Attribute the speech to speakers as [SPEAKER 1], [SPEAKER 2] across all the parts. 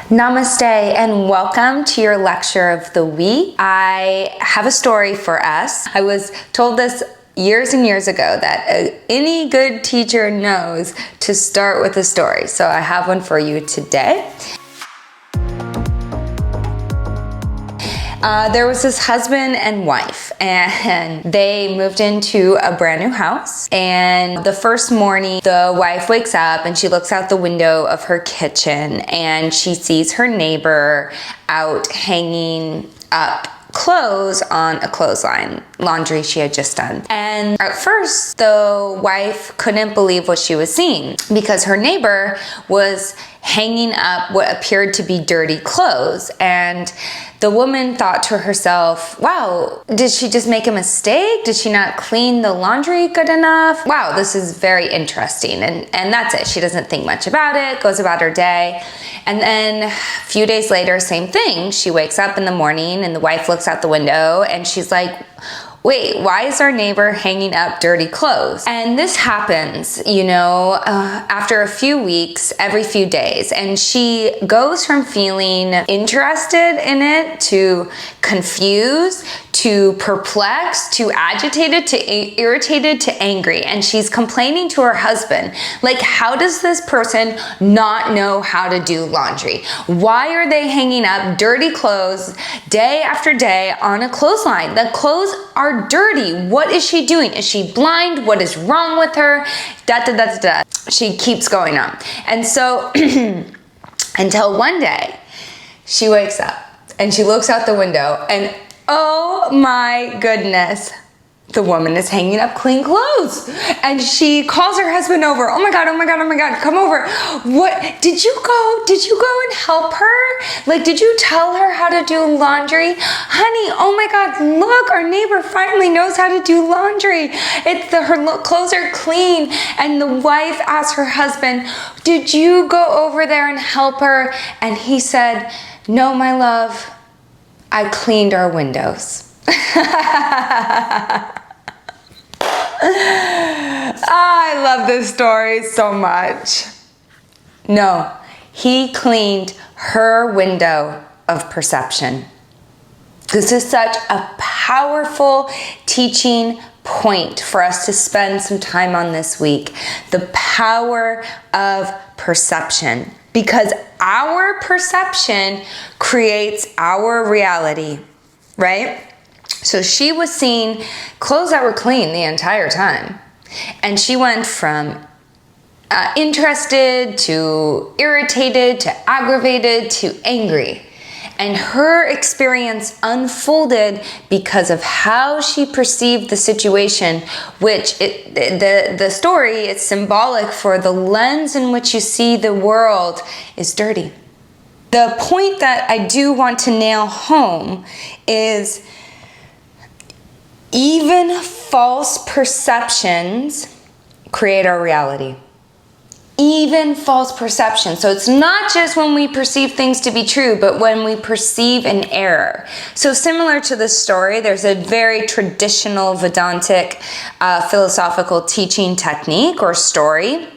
[SPEAKER 1] Namaste and welcome to your lecture of the week. I have a story for us. I was told this years and years ago that any good teacher knows to start with a story. So I have one for you today. There was this husband and wife, and they moved into a brand new house. And the first morning, the wife wakes up and she looks out the window of her kitchen and she sees her neighbor out hanging up clothes on a clothesline, laundry she had just done. And at first, the wife couldn't believe what she was seeing because her neighbor was hanging up what appeared to be dirty clothes. And the woman thought to herself, wow, did she just make a mistake? Did she not clean the laundry good enough? Wow, this is very interesting. And that's it. She doesn't think much about it, goes about her day. And then a few days later, same thing. She wakes up in the morning and the wife looks out the window and she's like, wait, why is our neighbor hanging up dirty clothes? And this happens, after a few weeks, every few days. And she goes from feeling interested in it to confused, to perplexed, to agitated, to irritated, to angry. And she's complaining to her husband, like, how does this person not know how to do laundry? Why are they hanging up dirty clothes day after day on a clothesline? The clothes are dirty. What is she doing? Is she blind? What is wrong with her? She keeps going on. And so until one day she wakes up and she looks out the window and oh my goodness, the woman is hanging up clean clothes. And she calls her husband over. Oh my God, come over. What, did you go and help her? Like, did you tell her how to do laundry? Honey, oh my God, look, our neighbor finally knows how to do laundry. Her clothes are clean. And the wife asked her husband, did you go over there and help her? And he said, no, my love, I cleaned our windows. I love this story so much. No, he cleaned her window of perception. This is such a powerful teaching point for us to spend some time on this week. The power of perception. Because our perception creates our reality, right? So she was seeing clothes that were clean the entire time. And she went from interested to irritated to aggravated to angry. And her experience unfolded because of how she perceived the situation, which the story is symbolic for the lens in which you see the world is dirty. The point that I do want to nail home is even false perceptions create our reality. Even false perceptions. So it's not just when we perceive things to be true, but when we perceive an error. So similar to this story, there's a very traditional Vedantic philosophical teaching technique or story.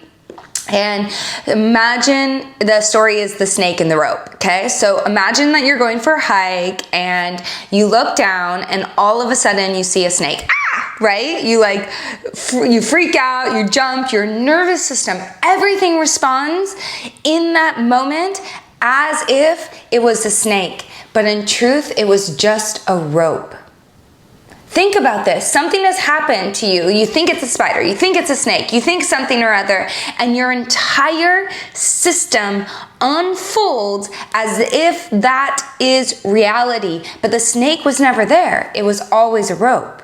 [SPEAKER 1] And imagine the story is the snake and the rope, okay? So imagine that you're going for a hike and you look down and all of a sudden you see a snake. Ah! Right? You freak out, you jump, your nervous system, everything responds in that moment as if it was a snake. But in truth, it was just a rope. Think about this. Something has happened to you. You think it's a spider. You think it's a snake. You think something or other. And your entire system unfolds as if that is reality. But the snake was never there. It was always a rope.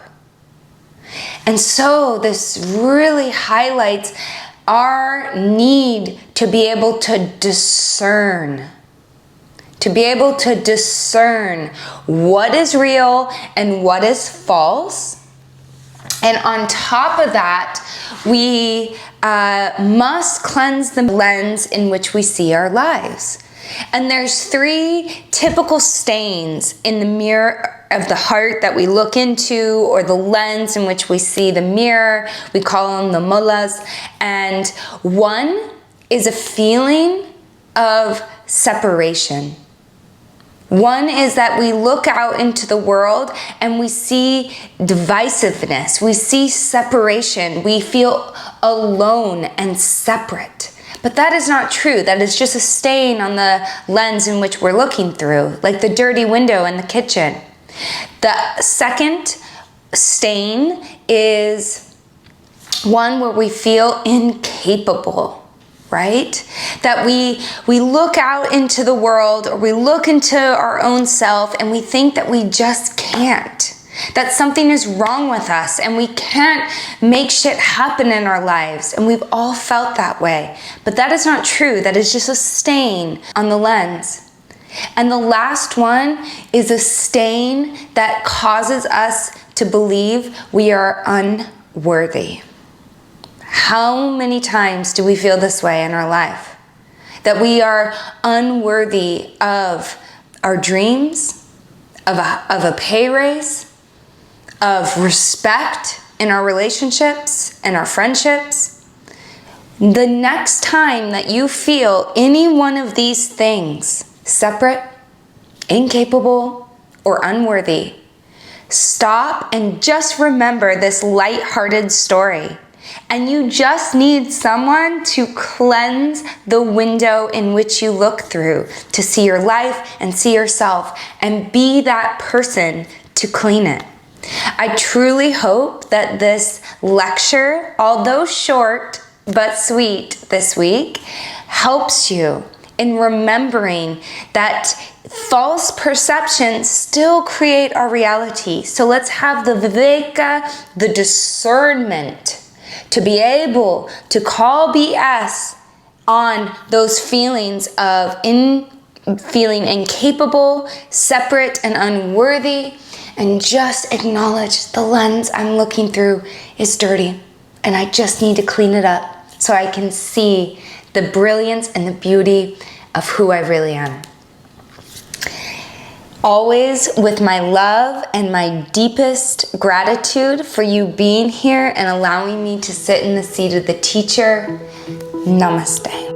[SPEAKER 1] And so this really highlights our need to be able to discern. To be able to discern what is real and what is false. And on top of that, we must cleanse the lens in which we see our lives. And there's 3 typical stains in the mirror of the heart that we look into, or the lens in which we see the mirror. We call them the mālas. And one is a feeling of separation. One is that we look out into the world and we see divisiveness, we see separation, we feel alone and separate. But that is not true. That is just a stain on the lens in which we're looking through, like the dirty window in the kitchen. The second stain is one where we feel incapable, right? That we look out into the world, or we look into our own self and we think that we just can't. That something is wrong with us and we can't make shit happen in our lives. And we've all felt that way. But that is not true. That is just a stain on the lens. And the last one is a stain that causes us to believe we are unworthy. How many times do we feel this way in our life? That we are unworthy of our dreams, of a pay raise, of respect in our relationships and our friendships. The next time that you feel any one of these things, separate, incapable, or unworthy, stop and just remember this lighthearted story. And you just need someone to cleanse the window in which you look through, to see your life and see yourself, and be that person to clean it. I truly hope that this lecture, although short but sweet this week, helps you in remembering that false perceptions still create our reality. So let's have the viveka, the discernment, to be able to call BS on those feelings of feeling incapable, separate, and unworthy, and just acknowledge the lens I'm looking through is dirty and I just need to clean it up so I can see the brilliance and the beauty of who I really am. Always with my love and my deepest gratitude for you being here and allowing me to sit in the seat of the teacher. Namaste.